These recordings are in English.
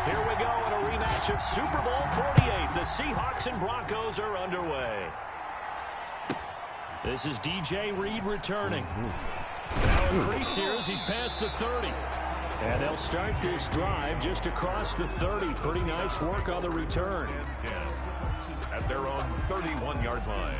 Here we go in a rematch of Super Bowl 48. The Seahawks and Broncos are underway. This is DJ Reed returning. Now increase here as he's past the 30. And they'll start this drive just across the 30. Pretty nice work on the return. 10 at their own 31-yard line.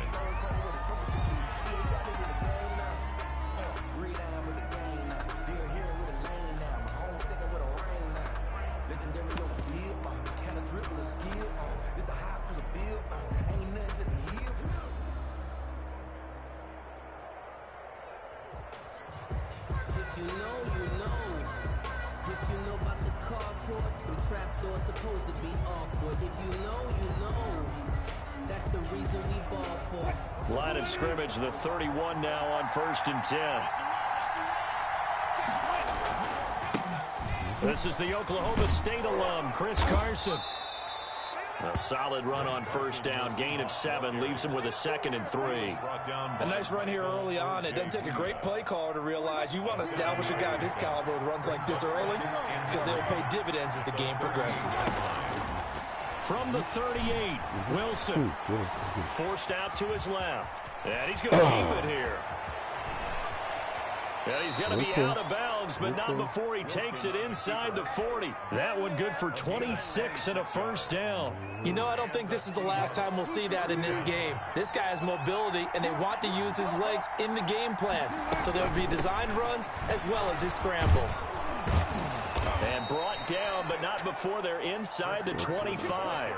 Line of scrimmage, the 31 now on 1st and 10. This is the Oklahoma State alum, Chris Carson. A solid run on 1st down. Gain of 7 leaves him with a 2nd and 3. A nice run here early on. It doesn't take a great play caller to realize you want to establish a guy of his caliber with runs like this early because they'll pay dividends as the game progresses. From the 38, Wilson forced out to his left. And he's going to keep it here. Yeah, he's going to be out of bounds, but not before he takes it inside the 40. That one good for 26 and a 1st down. You know, I don't think this is the last time we'll see that in this game. This guy has mobility, and they want to use his legs in the game plan. So there will be designed runs as well as his scrambles. And brought down, but not before they're inside the 25.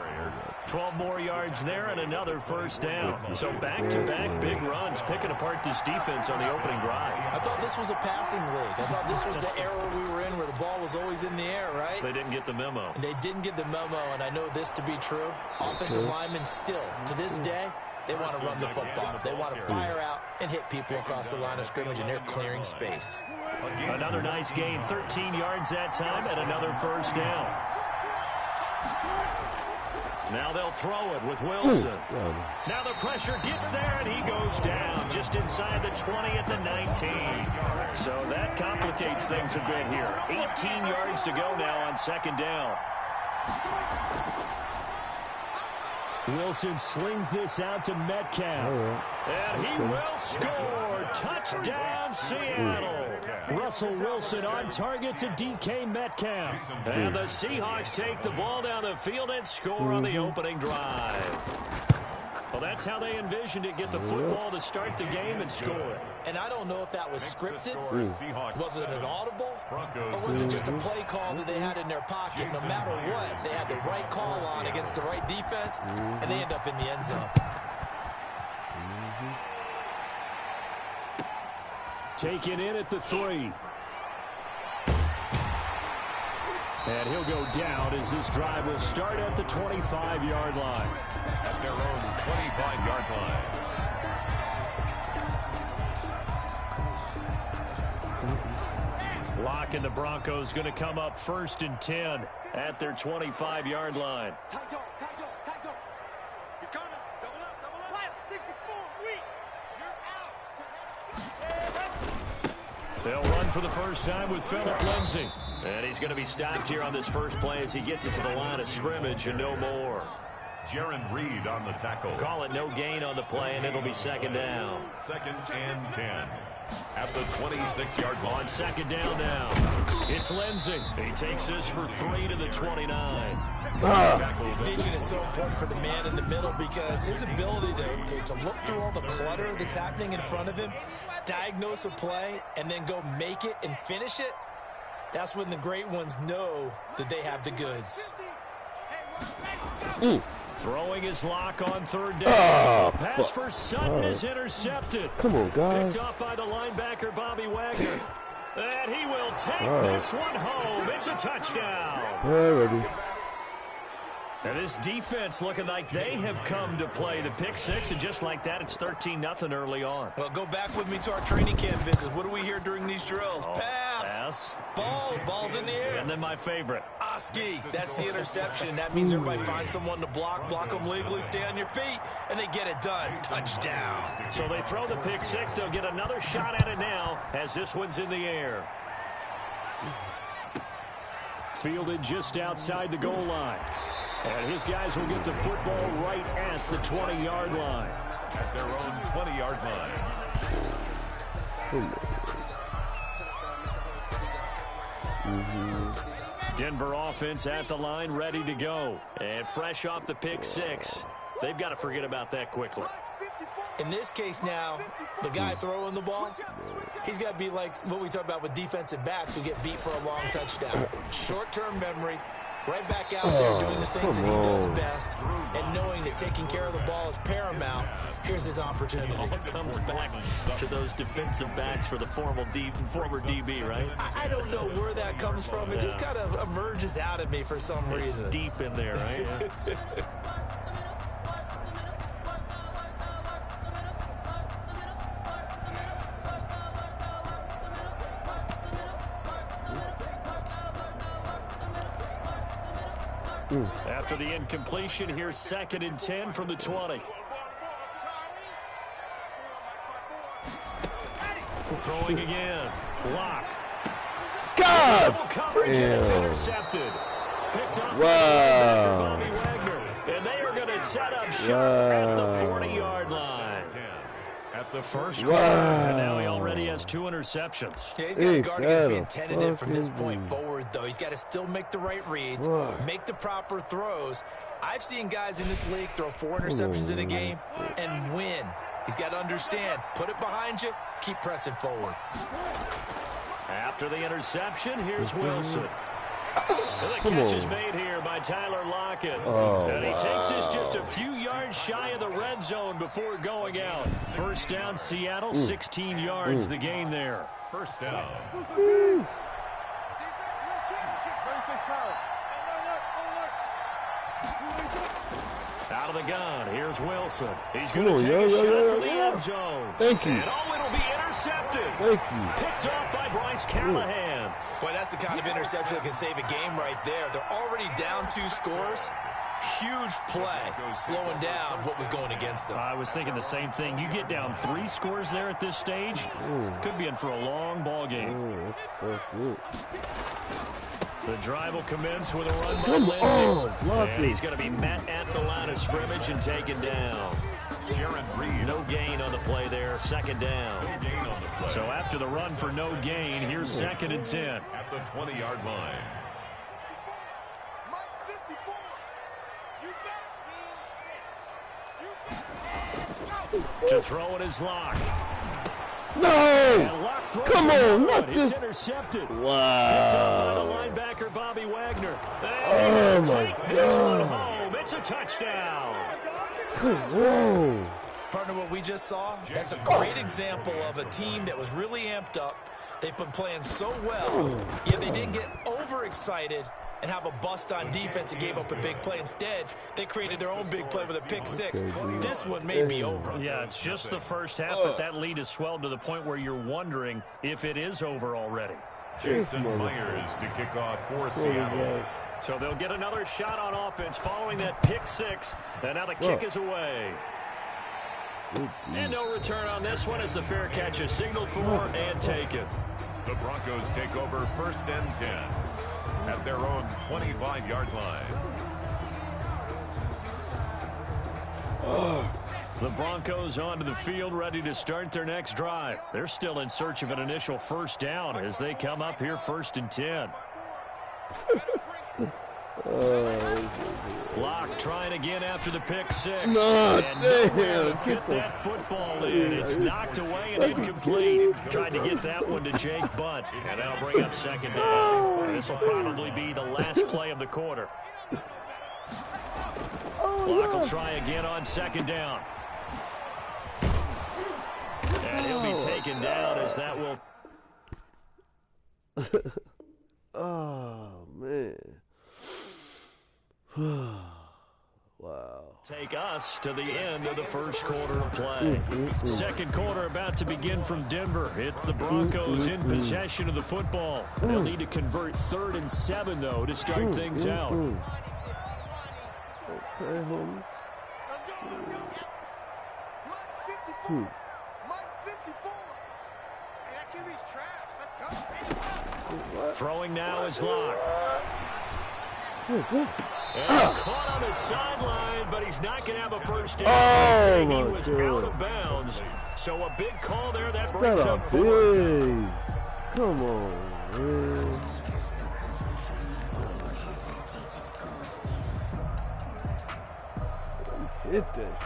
12 more yards there and another 1st down. So back-to-back big runs, picking apart this defense on the opening drive. I thought this was a passing league. I thought this was the era we were in where the ball was always in the air, right? They didn't get the memo. And they didn't get the memo, and I know this to be true. Offensive linemen still, to this day, they want to run the football. They want to fire out and hit people across the line of scrimmage, and they're clearing space. Another nice gain, 13 yards that time, and another 1st down. Now they'll throw it with Wilson. Now the pressure gets there, and he goes down just inside the 20 at the 19. So that complicates things a bit here. 18 yards to go now on 2nd down. Wilson slings this out to Metcalf. And he will score. Touchdown, Seattle. Russell Wilson on target to DK Metcalf. And the Seahawks take the ball down the field and score on the opening drive. Well, that's how they envisioned it. Get the football to start the game and score. And I don't know if that was scripted. Was it an audible? Or was it just a play call that they had in their pocket? No matter what, they had the right call on against the right defense, and they end up in the end zone. Taken in at the 3. And he'll go down as this drive will start at the 25-yard line. At their own 25-yard line. Lock and the Broncos going to come up 1st and 10 at their 25-yard line. He's coming. Double up. 64, weak. You're out. They'll run for the first time with Phillip Lindsay. And he's going to be stopped here on this first play as he gets it to the line of scrimmage and no more. Jaron Reed on the tackle. Call it no gain on the play, and it'll be 2nd down. 2nd and 10 at the 26-yard line. On 2nd down now, it's Lindsay. He takes this for 3 to the 29. Vision is so important for the man in the middle because his ability to look through all the clutter that's happening in front of him, diagnose a play, and then go make it and finish it, that's when the great ones know that they have the goods. Throwing his lock on 3rd down. Pass for Sutton is intercepted. Come on, guys. Picked off by the linebacker, Bobby Wagner. And he will take this one home. It's a touchdown. Alrighty. And this defense looking like they have come to play. The pick 6, and just like that, it's 13-0 early on. Well, go back with me to our training camp visits. What do we hear during these drills? Pass. Ball's in the air. And then my favorite. Oski. That's the interception. That means everybody finds someone to block them legally, stay on your feet, and they get it done. Touchdown. So they throw the pick 6. They'll get another shot at it now as this one's in the air. fielded just outside the goal line. And his guys will get the football right at the 20-yard line. At their own 20-yard line. Denver offense at the line, ready to go. And fresh off the pick six. They've got to forget about that quickly. In this case now, the guy throwing the ball, he's got to be like what we talk about with defensive backs who get beat for a long touchdown. Short-term memory, right back out there doing the things that he does best, and knowing that taking care of the ball is paramount. Here's his opportunity. It comes back to those defensive backs for the former DB, right? I don't know where that comes from. It just kind of emerges out of me for some reason. It's deep in there, right? After the incompletion, here's 2nd and 10 from the 20. Throwing again. Block. God! Double coverage, and it's intercepted. Picked up by Bobby Wagner. And they are going to set up shop at the 40-yard line. At the first quarter, and now he already has 2 interceptions. Yeah, he's got to guard against being tentative from this point forward, though. He's got to still make the right reads, make the proper throws. I've seen guys in this league throw 4 interceptions in a game and win. He's got to understand, put it behind you, keep pressing forward. After the interception, here's Wilson. And the catch is made here by Tyler Lockett. And he takes this just a few yards shy of the red zone before going out. First down, Seattle, 16 yards the gain there. First down. Out of the gun, here's Wilson. He's going to take a shot for the end zone. Thank you. And it'll be intercepted. Thank you. Picked off by Bryce Callahan. Boy, that's the kind of interception that can save a game right there. They're already down 2 scores. Huge play, slowing down what was going against them. I was thinking the same thing. You get down 3 scores there at this stage, could be in for a long ball game. The drive will commence with a run by Lindsey. And he's going to be met at the line of scrimmage and taken down. No gain on the play there, 2nd down. So after the run for no gain, here's 2nd and 10. At the 20-yard line. To throw it is Locke. No! Come on, not this. It's intercepted. Wow. Picked up by the linebacker, Bobby Wagner. Oh, my take this one God. home. It's a touchdown. Whoa. Partner, what we just saw, that's a great example of a team that was really amped up. They've been playing so well, yet they didn't get overexcited and have a bust on defense and gave up a big play. Instead, they created their own big play with a pick 6. This one may be over. Yeah, it's just the first half, but that lead has swelled to the point where you're wondering if it is over already. Jason Myers to kick off for Seattle. So they'll get another shot on offense following that pick 6, and now the kick is away. And no return on this one as the fair catch is signaled for and taken. The Broncos take over 1st and 10 at their own 25-yard line. The Broncos onto the field, ready to start their next drive. They're still in search of an initial first down as they come up here 1st and 10. Locke trying again after the pick 6. No, and nowhere to fit that football in. It's knocked away and incomplete. Tried to get that one to Jake Butt. And that'll bring up 2nd down. This will probably be the last play of the quarter. Locke will try again on 2nd down. And he'll be taken down as that will... Oh, man. Wow. Take us to the end of the first quarter of play. 2nd quarter about to begin from Denver. It's the Broncos in possession of the football. They'll need to convert 3rd and 7, though, to start things out. Okay, homie. Throwing now is Locke. And he's caught on the sideline, but he's not going to have a first down. Oh, He my was God. out of bounds. So a big call there. That That's brings a up fourth. big. Come on, man. Hit this.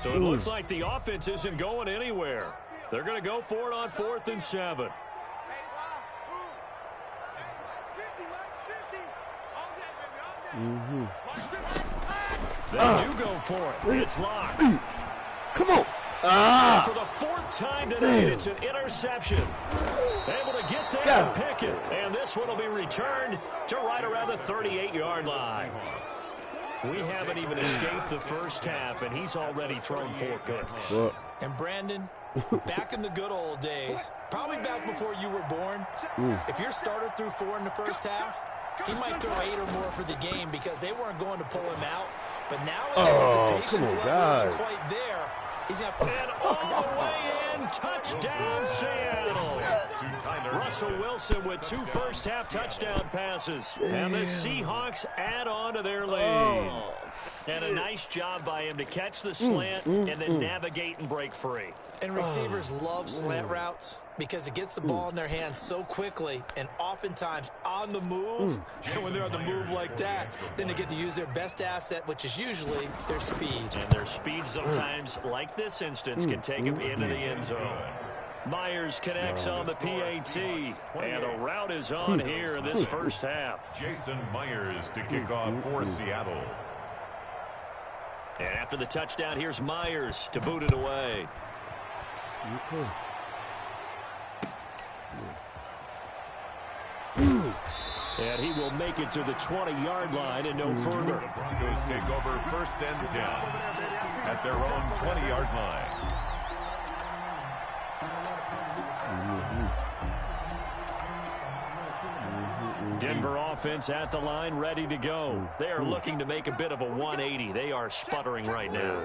So it looks like the offense isn't going anywhere. They're going to go for it on 4th and 7. They do go for it. It's locked. Come on. And for the 4th time tonight, it's an interception. Able to get there and pick it. And this one will be returned to right around the 38-yard line. We haven't even escaped the first half, and he's already thrown 4 picks. What? And Brandon, back in the good old days, probably back before you were born, if your starter threw 4 in the first half, he might throw 8 or more for the game because they weren't going to pull him out. But nowadays, the patience level isn't quite there. He's got and all the way in, touchdown Seattle. Russell Wilson with 2 first-half touchdown passes. And the Seahawks add on to their lead. And a nice job by him to catch the slant and then navigate and break free. And receivers love slant routes because it gets the ball in their hands so quickly and oftentimes on the move. And when they're on the move like that, then they get to use their best asset, which is usually their speed. And their speed sometimes, like this instance, can take them into the end zone. Myers connects on the PAT, and the route is on here in this first half. Jason Myers to kick off for Seattle. And after the touchdown, here's Myers to boot it away. And he will make it to the 20-yard line and no further. Broncos take over 1st and 10 at their own 20-yard line. Denver offense at the line, ready to go. They are looking to make a bit of a 180. They are sputtering right now.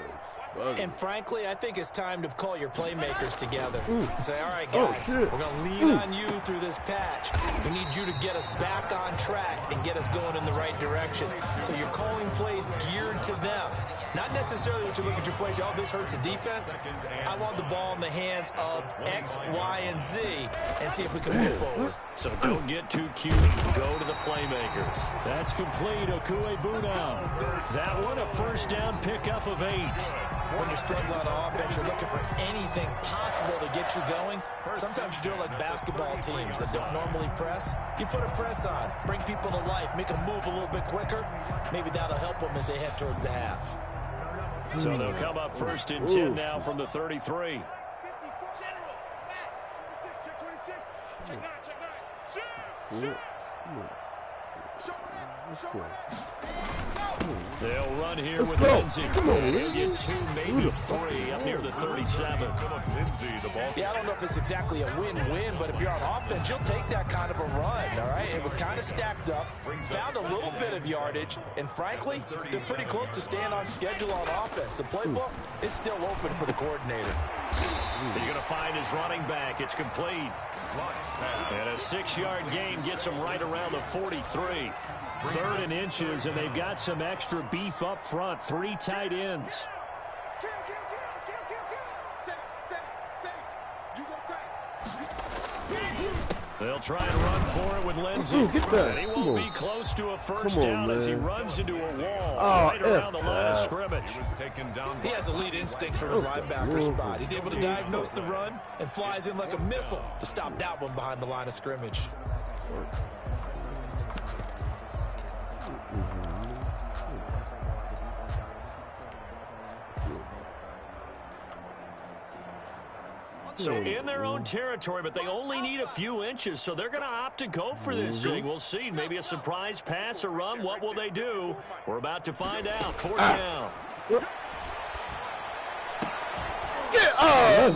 And frankly, I think it's time to call your playmakers together and say, all right, guys, we're going to lean on you through this patch. We need you to get us back on track and get us going in the right direction. So you're calling plays geared to them. Not necessarily what you look at your plays, oh, this hurts the defense. I want the ball in the hands of X, Y, and Z and see if we can move forward. So don't get too cute. Go to the playmakers. That's complete. Okuegbunam. That one, a first down pickup of 8. When you're struggling on offense, you're looking for anything possible to get you going. Sometimes you do it like basketball teams that don't normally press. You put a press on, bring people to life, make them move a little bit quicker. Maybe that'll help them as they head towards the half. So they'll come up 1st and 10 now from the 33. They'll run here with Lindsey. He'll get 2, maybe 3 up near the 37. Yeah, I don't know if it's exactly a win-win, but if you're on offense, you'll take that kind of a run, all right? It was kind of stacked up, found a little bit of yardage, and frankly, they're pretty close to staying on schedule on offense. The playbook is still open for the coordinator. He's going to find his running back. It's complete. And a 6-yard gain gets him right around the 43. 3rd and inches, and they've got some extra beef up front. 3 tight ends. They'll try and run for it with Lindsey. Get that. And he won't be close to a first down as he runs into a wall right around the line of scrimmage. He has elite instincts from his linebacker spot. He's able to diagnose the run and flies in like a missile to stop that one behind the line of scrimmage. So in their own territory, but they only need a few inches, so they're going to opt to go for this thing. We'll see. Maybe a surprise pass or run. What will they do? We're about to find out. 4th down.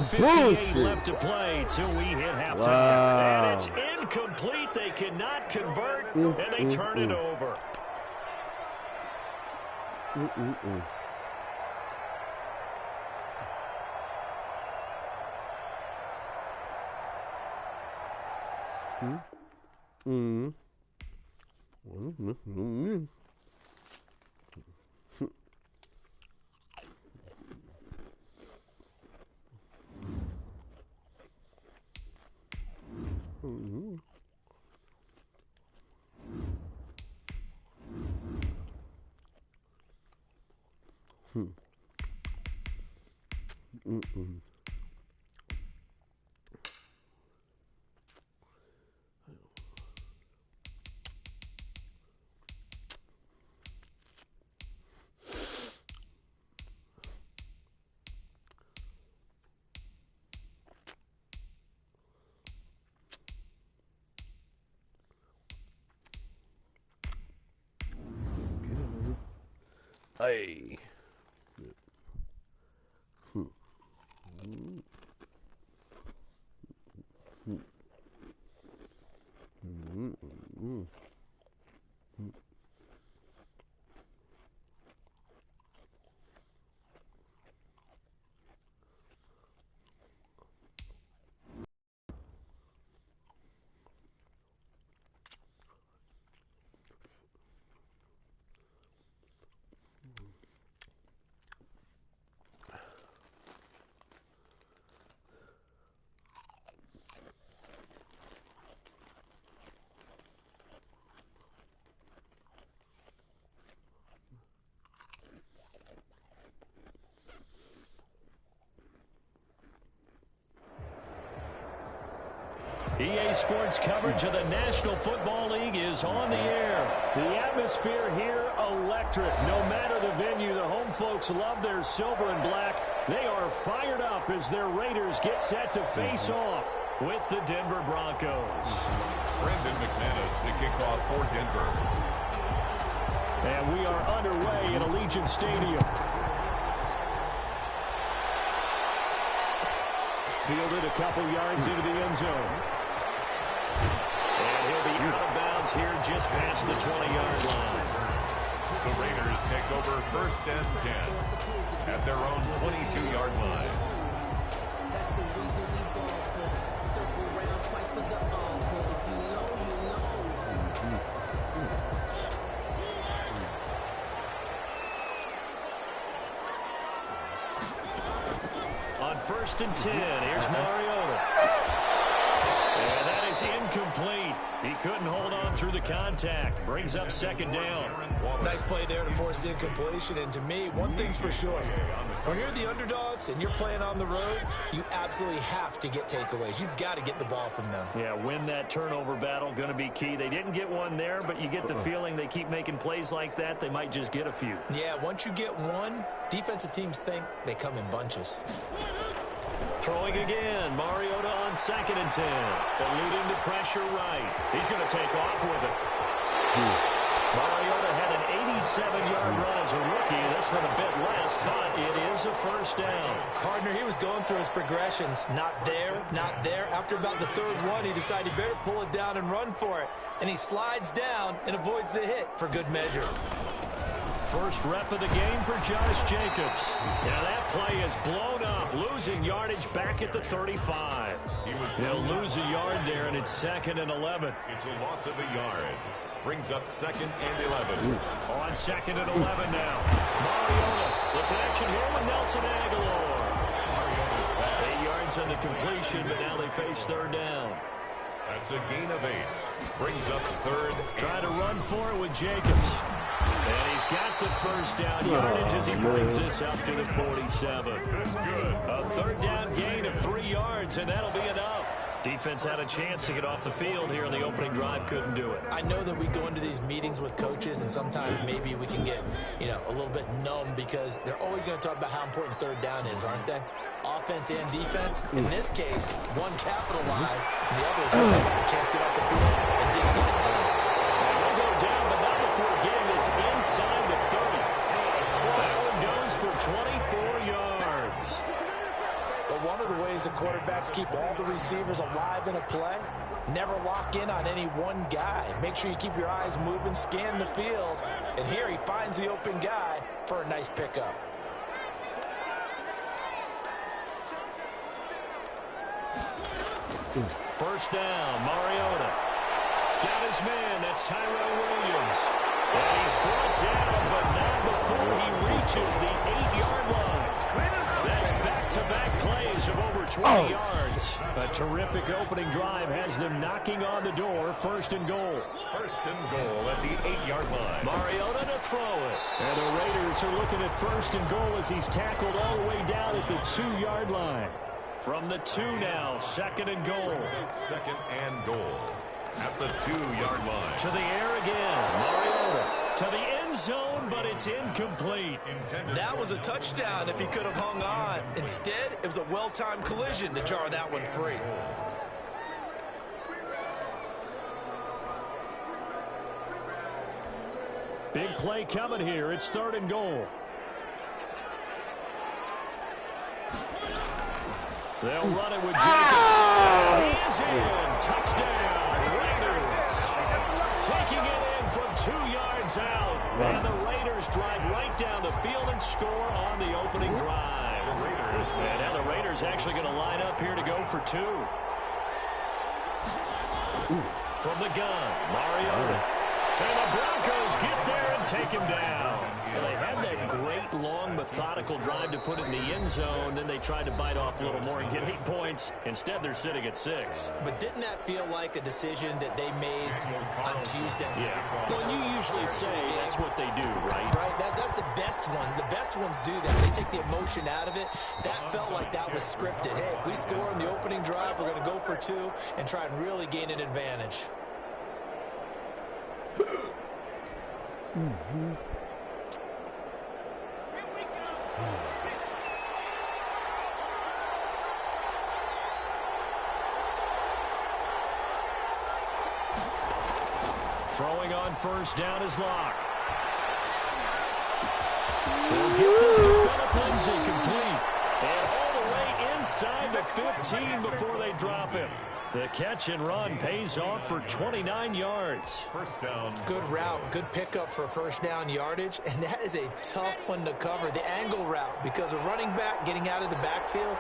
58 left to play till we hit halftime. Wow. And it's incomplete. They cannot convert, and they turn it over. Hey. EA Sports coverage of the National Football League is on the air. The atmosphere here, electric. No matter the venue, the home folks love their silver and black. They are fired up as their Raiders get set to face off with the Denver Broncos. Brandon McManus to kick off for Denver. And we are underway at Allegiant Stadium. Fielded a couple yards into the end zone. And he'll be out of bounds here just past the 20-yard line. The Raiders take over 1st and 10 at their own 22-yard line. That's the reason we ball for. Circle around twice for the encore. If you know, you know. On 1st and 10, here's Mariota. And that is incomplete. He couldn't hold on through the contact. Brings up 2nd down. Nice play there to force the incompletion. And to me, one thing's for sure. When you're the underdogs and you're playing on the road, you absolutely have to get takeaways. You've got to get the ball from them. Yeah, win that turnover battle, going to be key. They didn't get one there, but you get the feeling they keep making plays like that, they might just get a few. Yeah, once you get one, defensive teams think they come in bunches. Throwing again, Mariota on 2nd and 10. Eluding the pressure right. He's going to take off with it. Mariota had an 87-yard run as a rookie. This one a bit less, but it is a 1st down. Partner, he was going through his progressions. Not there, not there. After about the 3rd one, he decided he better pull it down and run for it. And he slides down and avoids the hit for good measure. First rep of the game for Josh Jacobs. Now that play is blown up, losing yardage back at the 35. He'll lose a yard there, and it's 2nd and 11. It's a loss of a yard. Brings up 2nd and 11. On 2nd and 11 now. Mariota, the connection here with Nelson Aguilar. 8 yards on the completion, but now they face 3rd down. That's a gain of 8. Brings up 3rd. Trying to run for it with Jacobs. And he's got the 1st down yardage as he brings this up to the 47. That's good. A 3rd down gain of 3 yards, and that'll be enough. Defense had a chance to get off the field here in the opening drive, couldn't do it. I know that we go into these meetings with coaches, and sometimes maybe we can get, a little bit numb because they're always going to talk about how important 3rd down is, aren't they? Offense and defense. In this case, one capitalized, and the other just had a chance to get off the field and didn't get it done. They'll go down, but not before getting this inside the 30. That one goes for 24 yards. But one of the ways the quarterbacks keep all the receivers alive in a play, never lock in on any one guy. Make sure you keep your eyes moving, scan the field, and here he finds the open guy for a nice pickup. first down. Mariota. Got his man. That's Tyrell Williams. And he's brought down, but not before he reaches the 8-yard line. That's back-to-back plays of over 20 yards. A terrific opening drive has them knocking on the door. First and goal. First and goal at the 8-yard line. Mariota to throw it. And the Raiders are looking at first and goal as he's tackled all the way down at the 2-yard line. From the 2 now, second and goal. Second and goal at the 2-yard line. To the air again. Mariota to the end zone, but it's incomplete. That was a touchdown if he could have hung on. Instead, it was a well-timed collision to jar that one free. Big play coming here. It's third and goal. They'll run it with Jacobs. He is in. Touchdown, Raiders. Taking it in from 2 yards out. And the Raiders drive right down the field and score on the opening drive. And now the Raiders actually going to line up here to go for 2. From the gun, Mariota. And the Broncos get there and take him down. Well, they had that great, long, methodical drive to put it in the end zone. Then they tried to bite off a little more and get 8 points. Instead, they're sitting at 6. But didn't that feel like a decision that they made on Tuesday? Yeah. Well, you usually say that's what they do, right? Right. That's the best one. The best ones do that. They take the emotion out of it. That felt like that was scripted. Hey, if we score on the opening drive, we're going to go for 2 and try and really gain an advantage. Throwing on first down is Locke. They'll get this to Phillip Lindsay complete. And all the way inside the 15 before they drop him. The catch and run pays off for 29 yards. First down. Good route, good pickup for first down yardage, and that is a tough one to cover, the angle route, because a running back getting out of the backfield,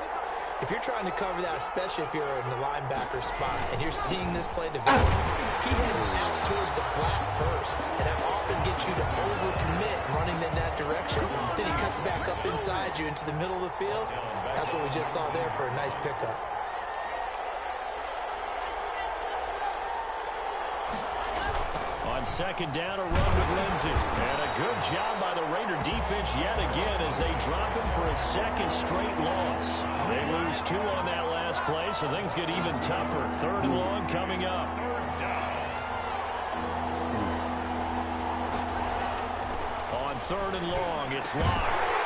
if you're trying to cover that, especially if you're in the linebacker spot, and you're seeing this play develop, he heads out towards the flat first, and that often gets you to overcommit running in that direction. Then he cuts back up inside you into the middle of the field. That's what we just saw there for a nice pickup. On second down, a run with Lindsay. And a good job by the Raider defense yet again as they drop him for a second straight loss. They lose 2 on that last play, so things get even tougher. Third and long coming up. On third and long, it's Locke.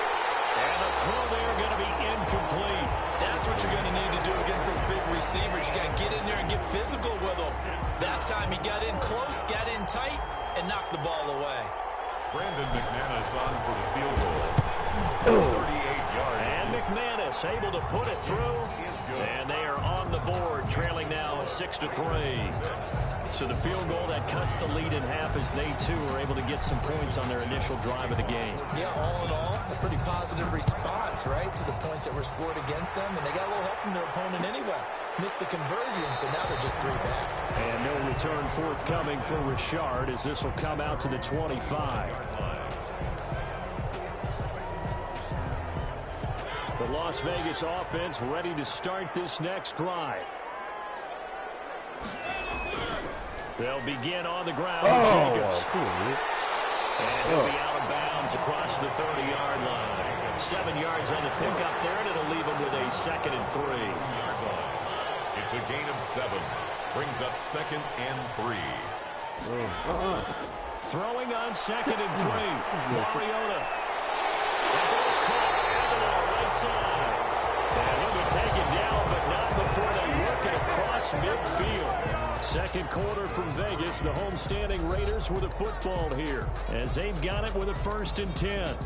And the throw there going to be incomplete. That's what you're going to need to do against those big receivers. You got to get in there and get physical with them. That time he got in close, got in tight, and knocked the ball away. Brandon McManus on for the field goal. 38 yards. And McManus able to put it through. And they are on the board, trailing now 6-3. So the field goal that cuts the lead in half as they, too, are able to get some points on their initial drive of the game. Yeah, all in all, a pretty positive response, right, to the points that were scored against them. And they got a little help from their opponent anyway. Missed the conversion, so now they're just 3 back. And no return forthcoming for Richard as this will come out to the 25. The Las Vegas offense ready to start this next drive. They'll begin on the ground with Jacobs. And he'll be out of bounds across the 30-yard line. 7 yards on the pickup there, and it'll leave him with a 2nd and 3. It's a gain of 7. Brings up 2nd and 3. Throwing on 2nd and 3. Mariota. That ball's caught out of the right side. And he'll be taken down, but not before they work it across midfield. Second quarter from Vegas. The homestanding Raiders with a football here as they've got it with a 1st and 10.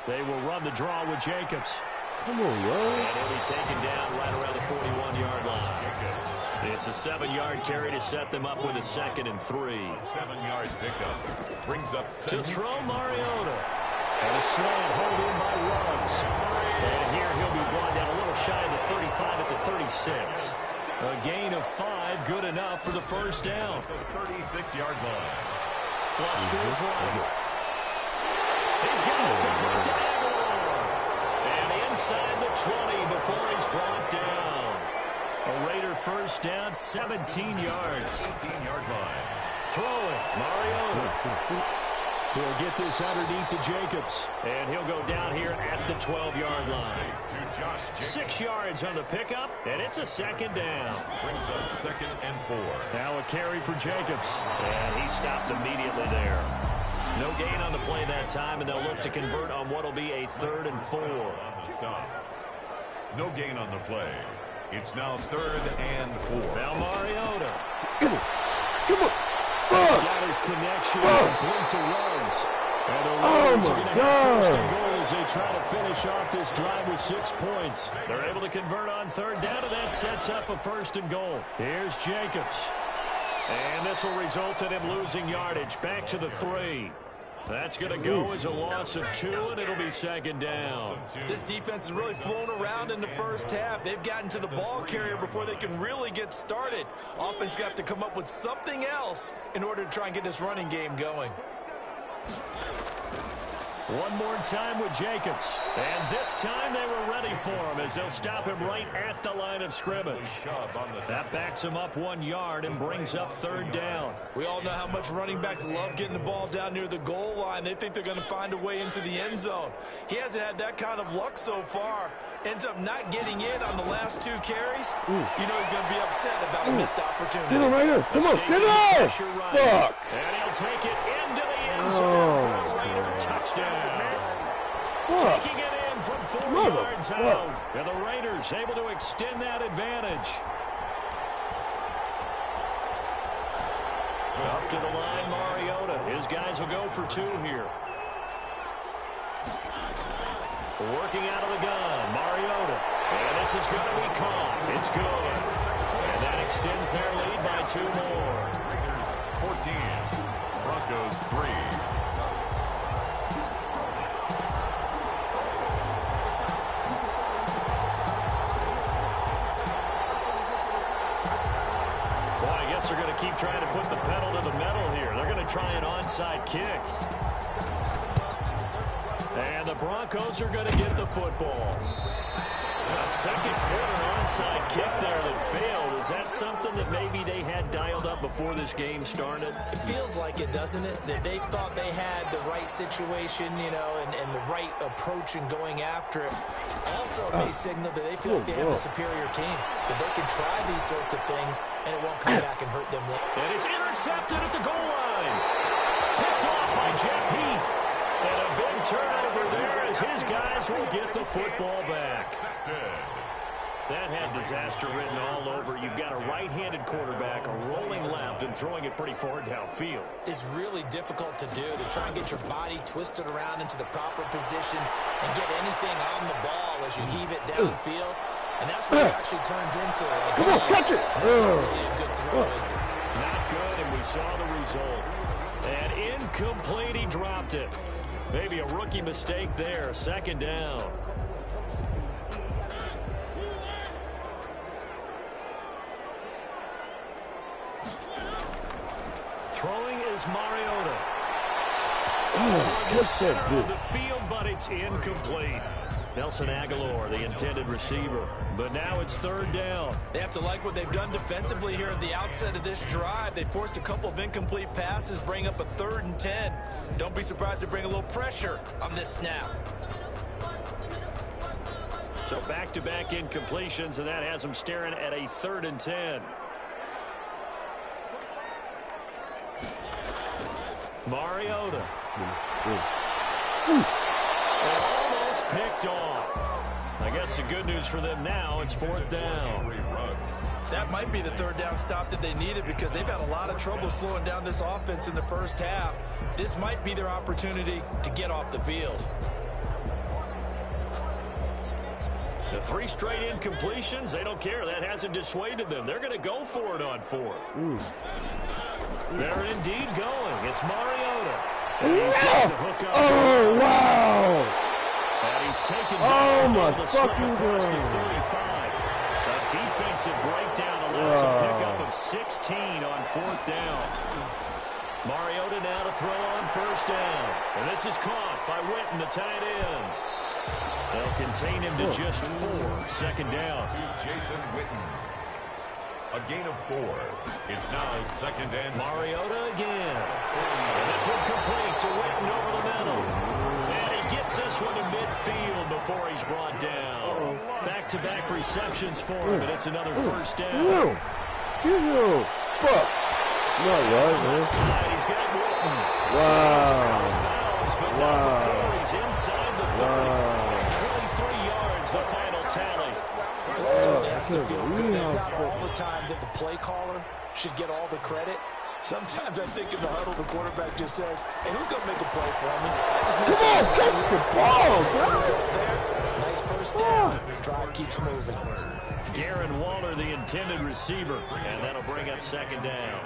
They will run the draw with Jacobs. Come on, yo. And he'll be taken down right around the 41-yard line. It's a 7-yard carry to set them up with a 2nd and 3. 7-yard pickup. Brings up To throw Mariota. And a slant hold in by Ruggs. And here he'll be brought down a little shy of the 35 at the 36. A gain of 5, good enough for the first down. The 36-yard line. Flush to his right. He's got it complete to Aguilar. And inside the 20 before he's brought down. A Raider first down, 17 yards. 18-yard line. Throwing, Mariota. He'll get this underneath to Jacobs. And he'll go down here at the 12-yard line. To Josh Jacobs. 6 yards on the pickup, and it's a 2nd down. Brings up 2nd and 4. Now a carry for Jacobs. And he stopped immediately there. No gain on the play that time, and they'll look to convert on what will be a 3rd and 4. On the stop. No gain on the play. It's now 3rd and 4. Now Mariota. Come on. Come on. Got his connection complete to Ruggs. And the Raiders are going to have 1st and goal as they try to finish off this drive with 6 points. They're able to convert on 3rd down, and that sets up a 1st and goal. Here's Jacobs. And this will result in him losing yardage. Back to the 3. That's going to go as a loss of 2, and it'll be 2nd down. This defense is really flown around in the first half. They've gotten to the ball carrier before they can really get started. Offense got to come up with something else in order to try and get this running game going. One more time with Jacobs. And this time they were ready for him as they'll stop him right at the line of scrimmage. That backs him up 1 yard and brings up 3rd down. We all know how much running backs love getting the ball down near the goal line. They think they're going to find a way into the end zone. He hasn't had that kind of luck so far. Ends up not getting in on the last 2 carries. You know he's going to be upset about a missed opportunity. Get him right here. Come on. Get him. Fuck. And he'll take it into the end zone for a Raider touchdown. Taking it in from 4 yards out. And the Raiders able to extend that advantage. Up to the line, Mariota. His guys will go for 2 here. Working out of the gun, Mariota. And this is going to be caught. It's good. And that extends their lead by 2 more. Raiders 14. Broncos 3. They're going to keep trying to put the pedal to the metal here. They're going to try an onside kick. And the Broncos are going to get the football. A 2nd quarter onside kick there that failed. Is that something that maybe they had dialed up before this game started? It feels like it, doesn't it? That they thought they had the right situation, you know, and the right approach in going after it. Also may signal that they feel like they have a superior team, that they can try these sorts of things, and it won't come back and hurt them. And it's intercepted at the goal line. Picked off by Jeff Heath. And a big turnover there as his guys will get the football back. That had disaster written all over. You've got a right-handed quarterback, a rolling left, and throwing it pretty far downfield. It's really difficult to do, to try and get your body twisted around into the proper position and get anything on the ball as you heave it downfield. And that's what it actually turns into. Come on, catch it. That's not really a good throw, is it? Not good, and we saw the result. And incomplete, he dropped it. Maybe a rookie mistake there. 2nd down. Throwing is Mariota. Just that Of the field, but it's incomplete. Nelson Aguilar, the intended receiver. But now it's 3rd down. They have to like what they've done defensively here at the outset of this drive. They forced a couple of incomplete passes, bring up a 3rd and 10. Don't be surprised to bring a little pressure on this snap. So back-to-back incompletions, and that has them staring at a 3rd and 10. Mariota. Almost picked off. I guess the good news for them now, it's 4th down. That might be the 3rd down stop that they needed, because they've had a lot of trouble slowing down this offense in the first half. This might be their opportunity to get off the field. The 3 straight incompletions, they don't care. That hasn't dissuaded them. They're going to go for it on 4th. They're indeed going. It's Mariota. And he's got the hook up. Oh, wow. And he's taken down my the slip fucking across the God. 35. A defensive breakdown allows a pickup of 16 on 4th down. Mariota now to throw on 1st down. And this is caught by Witten, the tight end. They'll contain him to just 4. 2nd down. Jason Witten. A gain of 4. It's now 2nd and Mariota again. And this one complete to Witten over the middle. And he gets this one to midfield before he's brought down. Back-to-back receptions for him, and it's another 1st down. Fuck. Not right, man. Side, he's got Witten. Wow. But not before he's inside the 30. 23 yards, the final tally. So they have to feel good. It's not all the time that the play caller should get all the credit. Sometimes I think in the huddle, the quarterback just says, hey, who's going to make a play for me? Come on, catch the ball, bro. Nice 1st down. Drive keeps moving. Darren Waller, the intended receiver, and that'll bring up 2nd down.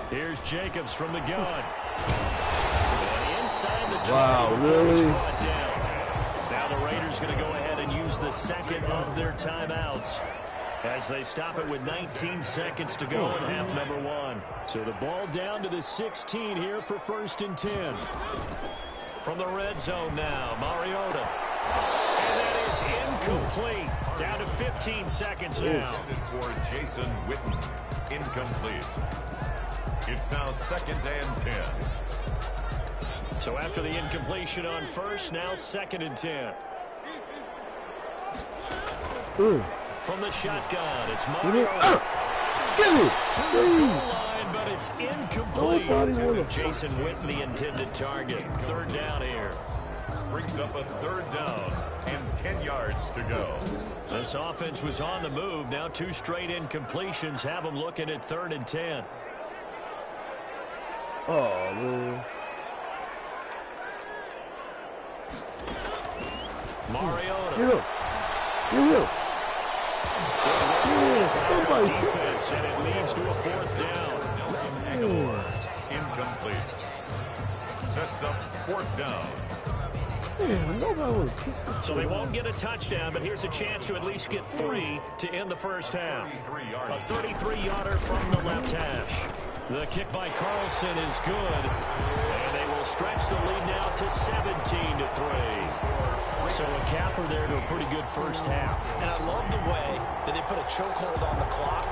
Here's Jacobs from the gun. And inside the 20 before he's brought down. Now the Raiders going to go ahead and use the 2nd of their timeouts as they stop it with 19 seconds to go in half number 1. So the ball down to the 16 here for 1st and 10. From the red zone now, Mariota. And that is incomplete. Down to 15 seconds now. for Jason Witten. Incomplete. It's now 2nd and 10. So after the incompletion on 1st, now 2nd and 10. From the shotgun, it's Mariota. Give me. To the goal line, but it's incomplete. Jason Witten, the intended target. 3rd down here. Brings up a 3rd down and 10 yards to go. This offense was on the move. Now 2 straight incompletions have them looking at 3rd and 10. Oh, man. Mariota. Get up. Somebody. Defense, and it leads to a 4th down. Incomplete. Sets up 4th down. So they won't get a touchdown, but here's a chance to at least get 3 to end the 1st half. A 33-yarder from the left hash. The kick by Carlson is good, and they will stretch the lead now to 17-3. So a capper there to a pretty good 1st half. And I love the way that they put a chokehold on the clock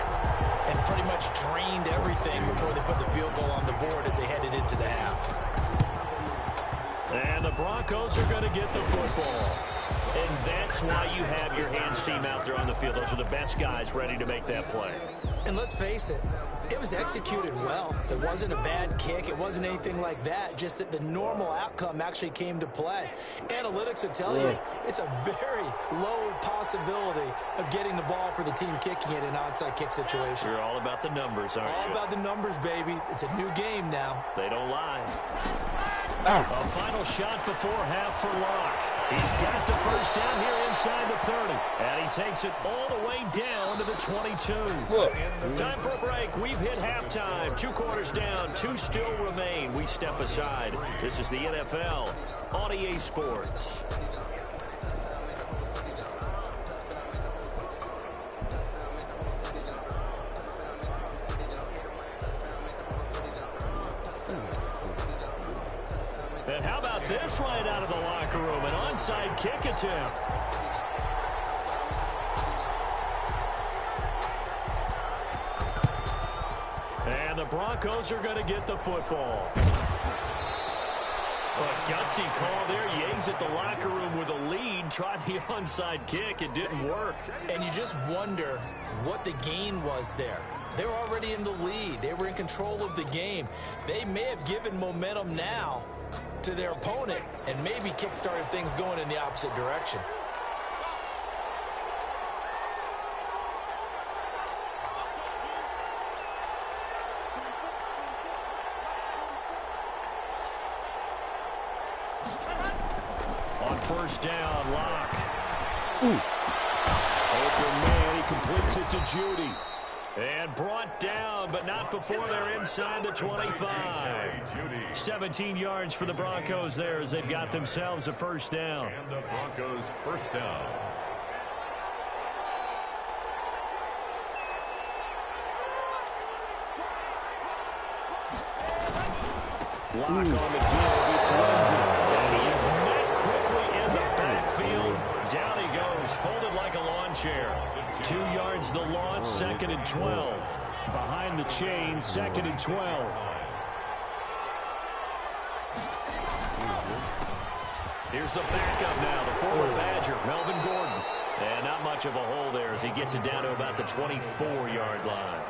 and pretty much drained everything before they put the field goal on the board as they headed into the half. And the Broncos are going to get the football. And that's why you have your hands team out there on the field. Those are the best guys ready to make that play. And let's face it, it was executed well. It wasn't a bad kick. It wasn't anything like that. Just that the normal outcome actually came to play. Analytics will tell you it's a very low possibility of getting the ball for the team kicking it in an onside kick situation. You're all about the numbers, aren't you? All about the numbers, baby. It's a new game now. They don't lie. A final shot before half for Locke. He's got the 1st down here inside the 30. And he takes it all the way down to the 22. Time for a break. We've hit halftime. 2 quarters down. 2 still remain. We step aside. This is the NFL on EA Sports. And how about this right out of the locker room? An onside kick attempt. And the Broncos are going to get the football. A gutsy call there. Yangs at the locker room with a lead. Tried the onside kick. It didn't work. And you just wonder what the gain was there. They were already in the lead. They were in control of the game. They may have given momentum now to their opponent and maybe kick-started things going in the opposite direction. On first down, Locke. Open man, he completes it to Judy. And brought down, but not before they're inside the 25. 17 yards for the Broncos there as they've got themselves a first down. And the Broncos first down. Lock on the give. It's Lindsay. And he is met quickly in the backfield. Down he goes, folded like a lawn chair. 2 yards the loss, 2nd and 12. Behind the chain, 2nd and 12. Here's the backup now, the forward Badger, Melvin Gordon. And not much of a hole there as he gets it down to about the 24-yard line.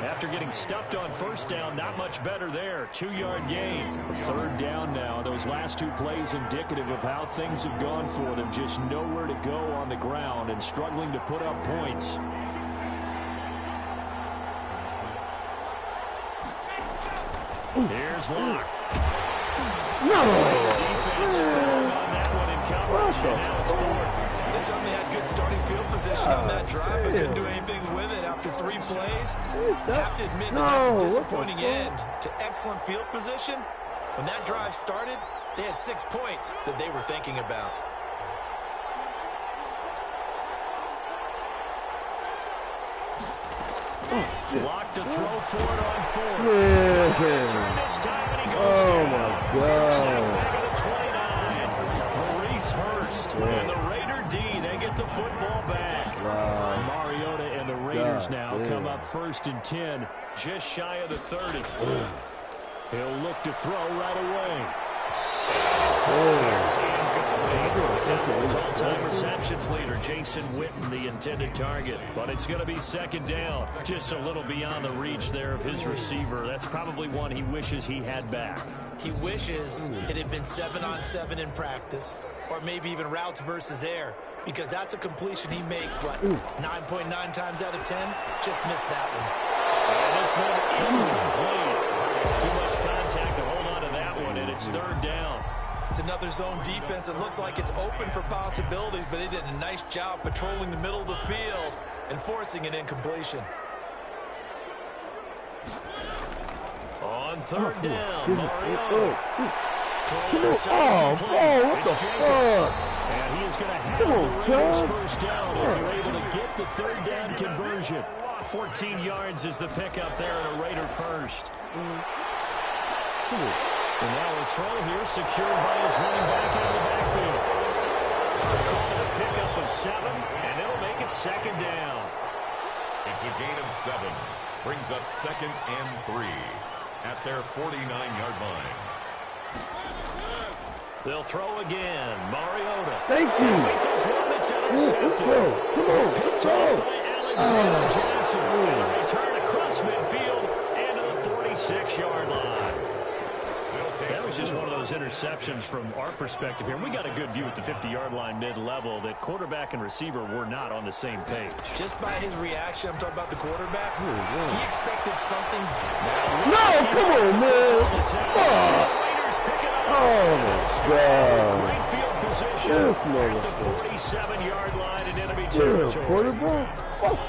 After getting stuffed on first down, not much better there. 2-yard gain. 3rd down now. Those last 2 plays indicative of how things have gone for them. Just nowhere to go on the ground and struggling to put up points. Here's Locke. No! Defense strong on that one in coverage. And now it's 4th. They certainly had good starting field position on that drive, but couldn't do anything with it after 3 plays. Have to admit that that's a disappointing end to excellent field position. When that drive started, they had 6 points that they were thinking about. Lock to throw for it on 4th. Yeah. This time and he goes Oh, down. my God. Back at the 29. Maurice Hurst and the Raider D, they get the football back. Wow. Mariota and the Raiders now come up 1st and 10, just shy of the 30. He'll look to throw right away. His all-time receptions leader, Jason Witten, the intended target. But it's going to be 2nd down. Just a little beyond the reach there of his receiver. That's probably one he wishes he had back. He wishes it had been 7-on-7 in practice, or maybe even routes versus air, because that's a completion he makes, what, 9.9 times out of 10? Just missed that one. And this one incomplete. Too much contact to hold on to that one, and it's 3rd down. It's another zone defense. It looks like it's open for possibilities, but they did a nice job patrolling the middle of the field and forcing an incompletion. On 3rd down, Mariota. What the fuck? And he is going to have the Raiders first down as they're able to get the 3rd down conversion. 14 yards is the pickup there and a Raider first. And now a throw here secured by his running back out of the backfield. Call it a pickup of 7, and it'll make it 2nd down. It's a gain of 7. Brings up 2nd and 3 at their 49-yard line. They'll throw again. Mariota. Thank you. Rifles one that's intercepted. Let's go. Come on. Picked up by Alexander Johnson. And a return across midfield into the 46-yard line. That was just one of those interceptions from our perspective here. We got a good view at the 50-yard line mid-level that quarterback and receiver were not on the same page. Just by his reaction, I'm talking about the quarterback, he expected something. No, come on, man. Fuck. Raiders pick it up. Oh, my God. Great field position This at the motherfucker. 47-yard line in enemy Yeah, territory. quarterback. Fuck.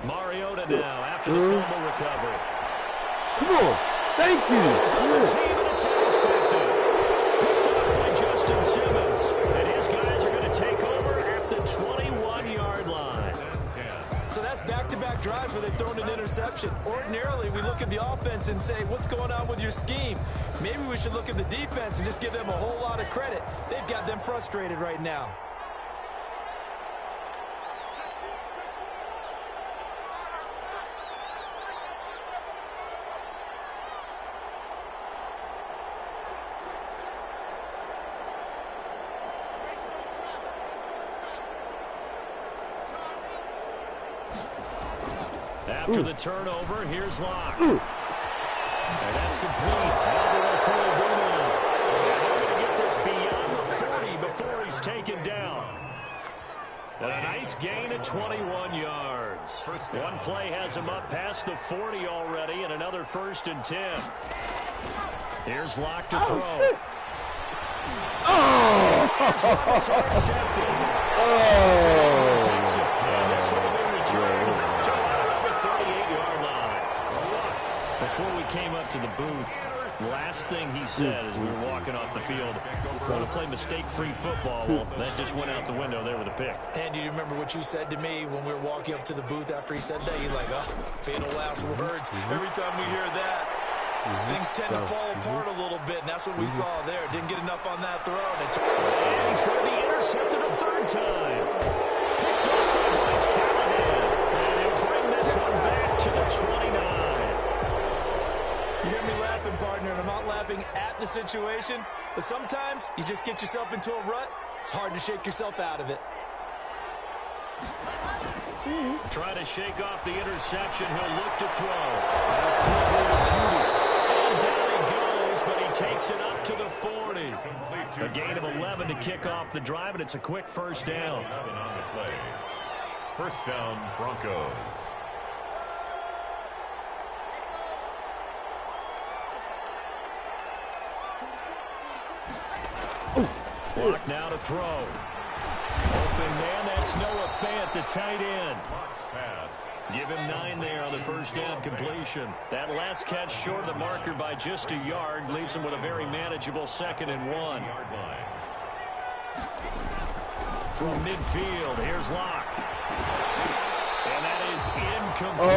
Mariota now after the fumble recovery. Come on. Thank you. Double team and it's intercepted. Picked up by Justin Simmons. And his guys are going to take over at the 21-yard line. So that's back-to-back drives where they've thrown an interception. Ordinarily, we look at the offense and say, what's going on with your scheme? Maybe we should look at the defense and just give them a whole lot of credit. They've got them frustrated right now. After the turnover, here's Locke. And that's complete. Now they're going to get this beyond the 40 before he's taken down. And a nice gain of 21 yards. One play has him up past the 40 already, and another 1st and 10. Here's Locke to throw. Intercepted. And this will be returned to about the 38-yard line. Before we came up to the booth, last thing he said as we were walking off the field, want to play mistake-free football. Well, that just went out the window there with a pick. And do you remember what you said to me when we were walking up to the booth after he said that? You're like, oh, fatal last words. Every time we hear that, things tend to fall apart a little bit, and that's what we saw there. Didn't get enough on that throw. And he's going to be intercepted a 3rd time. Picked up by Bryce Callahan. And he'll bring this one back to the 29. You hear me laughing, partner, and I'm not laughing at the situation, but sometimes you just get yourself into a rut. It's hard to shake yourself out of it. Trying to shake off the interception. He'll look to throw. And down he goes, but he takes it up to the 40. A gain of 11 to kick off the drive, and it's a quick 1st down. 11 on the play. 1st down, Broncos. Block now to throw. Open man, that's Noah Fant, the tight end. Give him 9 there on the 1st down completion. That last catch short of the marker by just a yard leaves him with a very manageable 2nd and 1. From midfield, here's Locke. And that is incomplete. A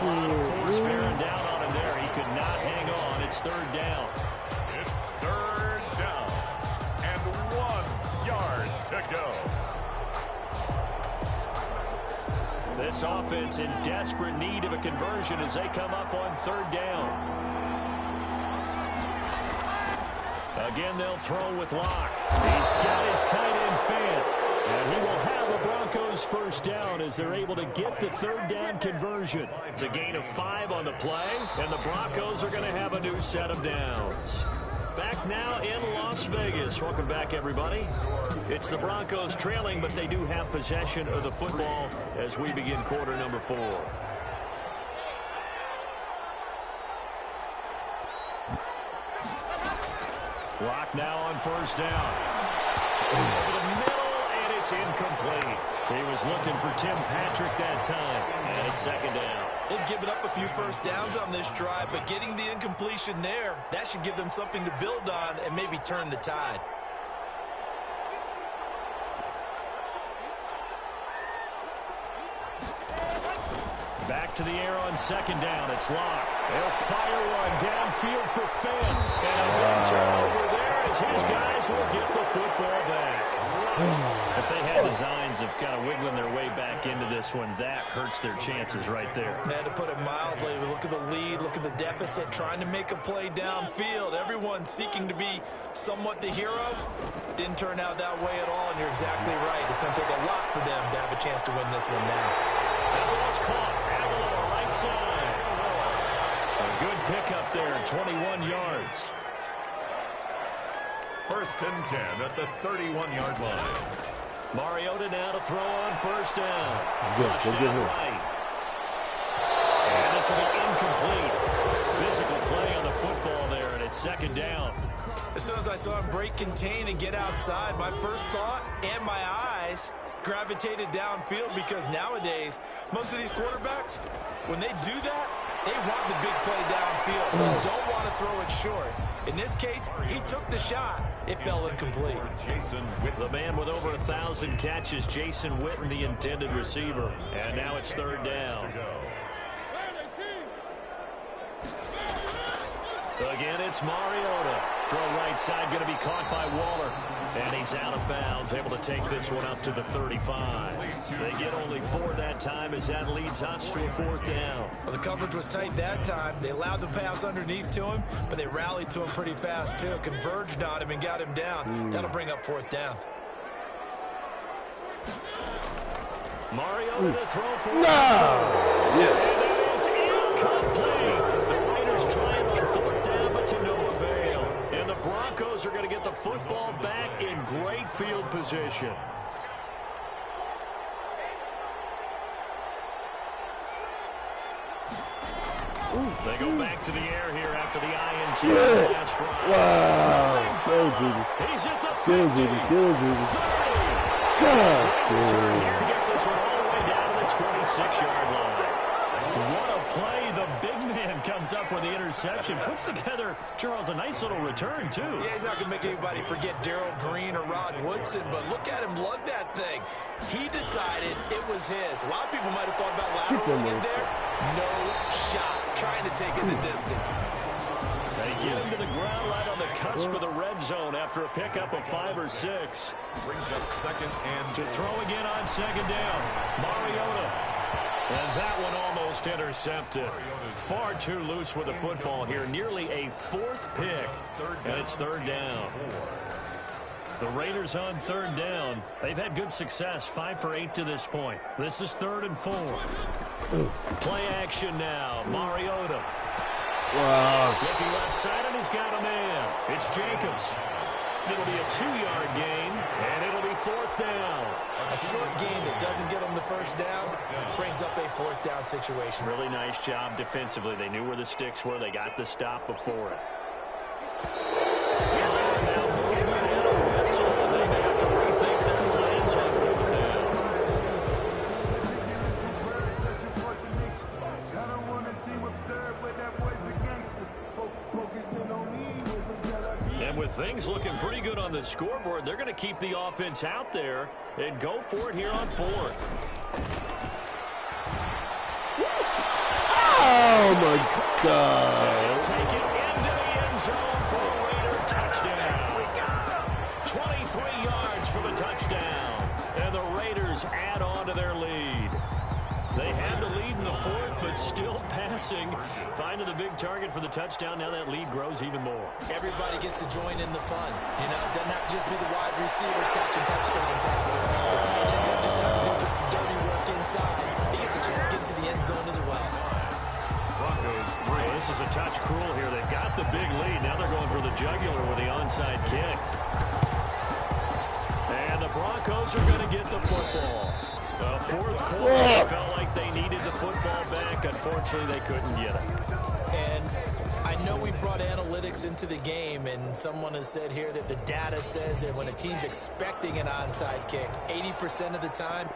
lot of force bearing down on him there. He could not hang on. It's 3rd down. It's 3rd down. And 1 yard to go. This offense in desperate need of a conversion as they come up on 3rd down. Again, they'll throw with Locke. He's got his tight end Fant. And he will have a Broncos 1st down as they're able to get the 3rd down conversion. It's a gain of 5 on the play, and the Broncos are going to have a new set of downs. Back now in Las Vegas. Welcome back, everybody. It's the Broncos trailing, but they do have possession of the football as we begin quarter number 4. Locke now on 1st down. Over the middle, and it's incomplete. He was looking for Tim Patrick that time, and it's 2nd down. They've given up a few 1st downs on this drive, but getting the incompletion there, that should give them something to build on and maybe turn the tide. Back to the air on 2nd down. It's Locke. They'll fire one downfield for Fant. And a good turnover there as his guys will get the football back. If they had designs of kind of wiggling their way back into this one, that hurts their chances right there. They had to put it mildly. Look at the lead, look at the deficit, trying to make a play downfield. Everyone seeking to be somewhat the hero. Didn't turn out that way at all, and you're exactly right. It's going to take a lot for them to have a chance to win this one now. That ball's caught. Aguilar, right side. A good pickup there, 21 yards. 1st and 10 at the 31-yard line. Mariota now to throw on 1st down. Flushed out right. And this will be incomplete. Physical play on the football there, and it's 2nd down. As soon as I saw him break contain and get outside, my first thought and my eyes gravitated downfield, because nowadays, most of these quarterbacks, when they do that, they want the big play downfield. They don't want to throw it short. In this case, he took the shot. It fell incomplete. The man with over 1,000 catches, Jason Witten, the intended receiver. And now it's 3rd down. Again, it's Mariota. Throw right side, going to be caught by Waller. And he's out of bounds, able to take this one up to the 35. They get only 4 that time as that leads us to a 4th down. Well, the coverage was tight that time. They allowed the pass underneath to him, but they rallied to him pretty fast, too. Converged on him and got him down. That'll bring up 4th down. Mariota to throw for And that is incomplete. The Raiders trying for 4th down, but to no avail. And the Broncos are going to get the football back in great field position. They go back to the air here after the INT Yeah. last drive. Wow. Go, Judy. He's at the Go, 50. Judy. Go, Judy. 30. God Turn damn. here gets this one all the way down to the 26-yard line. What a play. The big man comes up with the interception. Puts together, Charles, a nice little return, too. Yeah, he's not going to make anybody forget Darrell Green or Rod Woodson, but look at him lug that thing. He decided it was his. A lot of people might have thought about lateraling it there. No shot. Trying to take it the distance. They get him to the ground right on the cusp of the red zone after a pickup of 5 or 6. Brings up second and To throw again on second down, Mariota. And that one almost intercepted. Far too loose with the football here. Nearly a 4th pick. And it's 3rd down. The Raiders on 3rd down. They've had good success. 5 for 8 to this point. This is 3rd and 4. Play action now. Mariota. Wow. Looking left side, and he's got a man. It's Jacobs. It'll be a 2-yard gain, and it'll be 4th down. A short gain that doesn't get them the first down brings up a 4th down situation. Really nice job defensively. They knew where the sticks were. They got the stop before it. Now moving in a whistle, and they may have to rethink their plans on 4th down. And with things looking pretty good on the scoreboard, they're going to keep the offense out there and go for it here on 4th. Oh, my God. Take it into the end zone for a Raider touchdown. 23 yards for the touchdown. And the Raiders add on to their lead. They had the lead in the 4th, but still passing. Finding the big target for the touchdown. Now that lead grows even more. Everybody gets to join in the fun. You know, it doesn't have to just be the wide receivers catching touchdown passes. The tight end doesn't just have to do just the dirty work inside. He gets a chance to get into the end zone as well. Broncos 3. Well, this is a touch cruel here. They've got the big lead. Now they're going for the jugular with the onside kick. And the Broncos are going to get the football. The 4th quarter felt like they needed the football back. Unfortunately, they couldn't get it. And I know we brought analytics into the game, and someone has said here that the data says that when a team's expecting an onside kick, 80% of the time,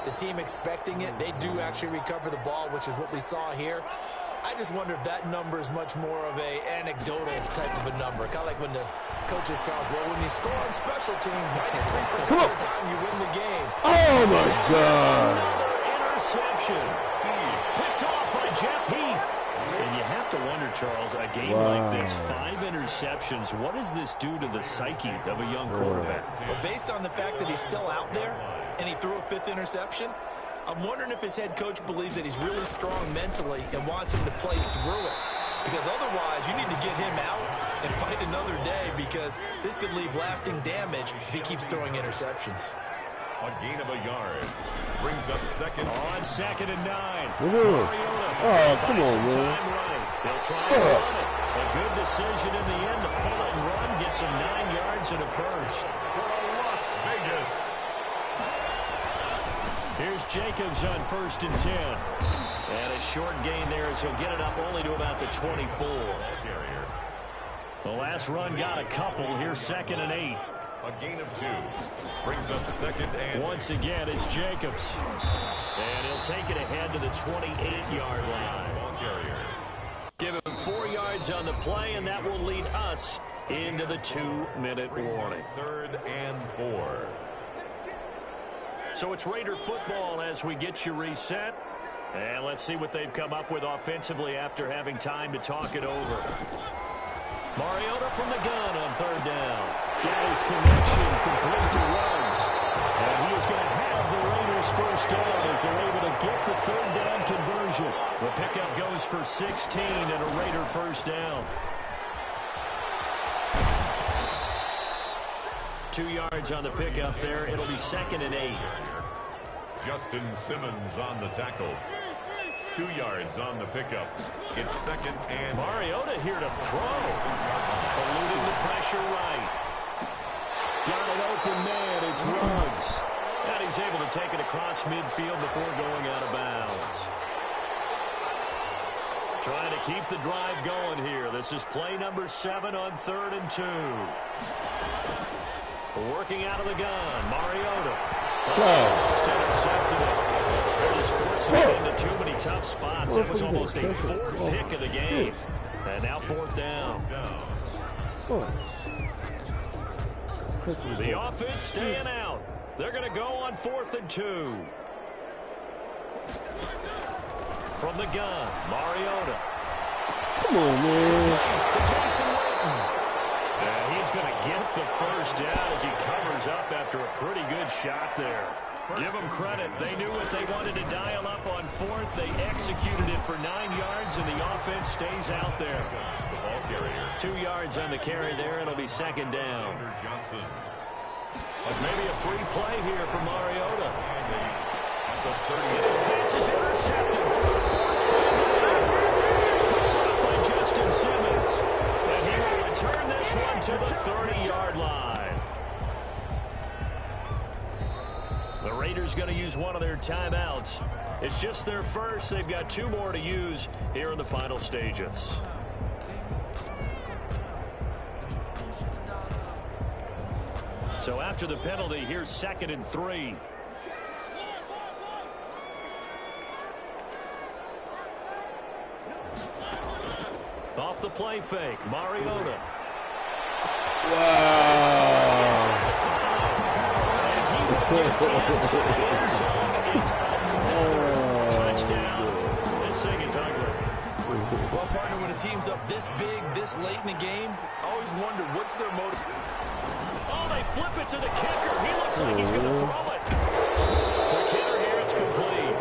the team expecting it, they do actually recover the ball, which is what we saw here. I just wonder if that number is much more of a anecdotal type of a number. Kind of like when the coaches tell us, well, when you score on special teams, 93% of the time you win the game. Oh, my God. Another interception. Picked off by Jeff Heath. And you have to wonder, Charles, a game like this, 5 interceptions, what does this do to the psyche of a young quarterback? Well, based on the fact that he's still out there and he threw a 5th interception, I'm wondering if his head coach believes that he's really strong mentally and wants him to play through it. Because otherwise, you need to get him out and fight another day, because this could leave lasting damage if he keeps throwing interceptions. A gain of a yard. Brings up second. On 2nd and 9. Oh, come on, man. Right. They'll try and run it. A good decision in the end to pull it and run. Get some 9 yards and a first. For Las Vegas. Here's Jacobs on 1st and 10. And a short gain there as he'll get it up only to about the 24. The last run got a couple. Here's 2nd and 8. A gain of 2. Brings up 2nd and... Once again, it's Jacobs. And he'll take it ahead to the 28-yard line. Ball carrier. Give him 4 yards on the play, and that will lead us into the 2-minute warning. 3rd and 4. So it's Raider football as we get you reset. And let's see what they've come up with offensively after having time to talk it over. Mariota from the gun on 3rd down. Got his connection complete to Ruggs. And he is going to have the Raiders first down as they're able to get the 3rd down conversion. The pickup goes for 16 and a Raider first down. 2 yards on the pickup there. It'll be 2nd and 8. Justin Simmons on the tackle. 2 yards on the pickup. It's 2nd and... Mariota here to throw. Eluding the pressure right. Got an open man. It's Ruggs. And he's able to take it across midfield before going out of bounds. Trying to keep the drive going here. This is play number 7 on 3rd and 2. Working out of the gun, Mariota. Just intercepted it. They're just forcing it into too many tough spots. That was almost a 4th pick of the game. And now 4th down. The offense staying out. They're going to go on 4th and 2. From the gun, Mariota. Come on, man. To Jason Witten. And he's going to get the first down as he covers up after a pretty good shot there. Give them credit. They knew what they wanted to dial up on 4th. They executed it for 9 yards, and the offense stays out there. 2 yards on the carry there. It'll be 2nd down. Maybe a free play here for Mariota. This pass is intercepted for the 4th time. Picked up by Justin Simmons. And he will return this one to the 30-yard line. The Raiders going to use one of their timeouts. It's just their first. They've got 2 more to use here in the final stages. So after the penalty, here's 2nd and 3. Off the play fake, Mariota. Wow. And he will get into the end zone. It's another touchdown. This thing is ugly. Well, partner, when a team's up this big, this late in the game, I always wonder what's their motive. Oh, they flip it to the kicker. He looks like he's going to throw it. The kicker here, it's complete.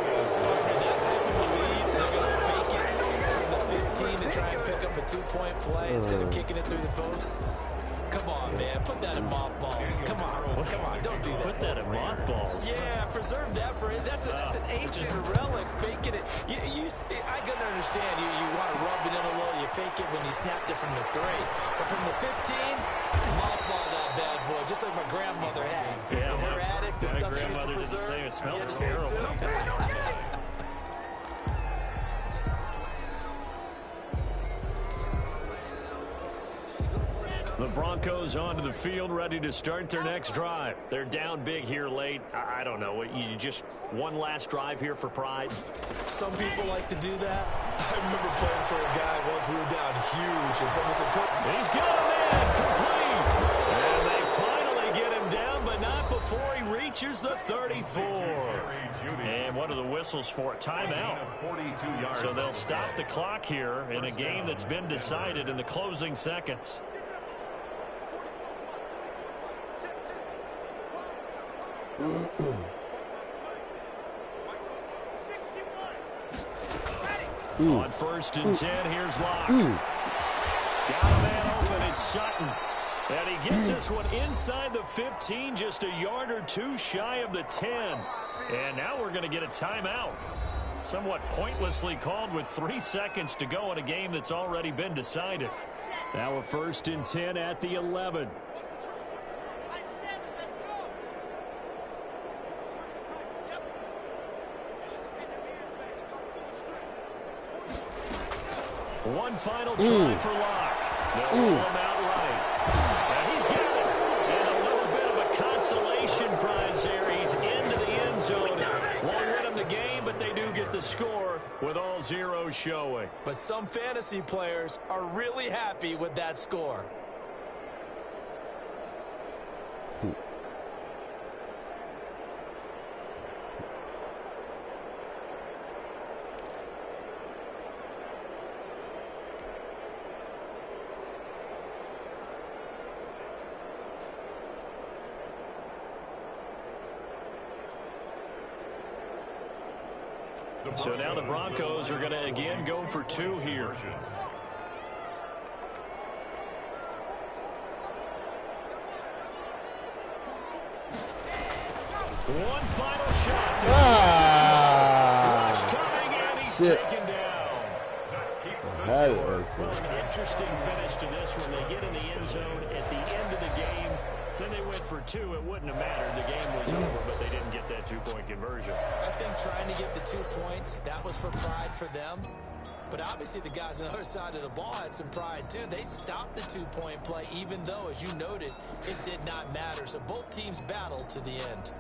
Partner, that type of a lead, they're going to fake it from the 15 to try and pick up a 2-point play instead of kicking it through the post. Come on, man. Put that in mothballs. Come on. Don't do that. Put that in mothballs. Yeah, preserve that for it. That's an ancient relic. Faking it. I can understand. You want to rub it in a little. You fake it when you snapped it from the 3. But from the 15, mothball that bad boy, just like my grandmother had. Yeah, in her attic, the stuff she used to preserve. It smelled terrible. The Broncos onto the field, ready to start their next drive. They're down big here late. I don't know. You just one last drive here for pride? Some people like to do that. I remember playing for a guy once we were down huge, and someone said, he's got him in, complete. And they finally get him down, but not before he reaches the 34. And what are the whistles for? Timeout. So they'll stop the clock here in a game that's been decided in the closing seconds. On 1st and 10, here's Locke. Got a man open, it's Sutton. And he gets this one inside the 15, just a yard or 2 shy of the 10. And now we're going to get a timeout. Somewhat pointlessly called with 3 seconds to go in a game that's already been decided. Now a 1st and 10 at the 11. One final try for Locke. They'll roll him out right. And he's got it. And a little bit of a consolation prize there. He's into the end zone. Won't win him the game, but they do get the score with all zeros showing. But some fantasy players are really happy with that score. So now the Broncos are going to again go for 2 here. One final shot. Rush coming, and he's taken down. Had it An interesting finish to this one. They get in the end zone at the end of the game. Then they went for two. It wouldn't have mattered. The game was over, but they didn't get that two-point conversion. I think trying to get the 2 points, that was for pride for them. But obviously the guys on the other side of the ball had some pride too. They stopped the 2-point play, even though, as you noted, it did not matter. So both teams battled to the end.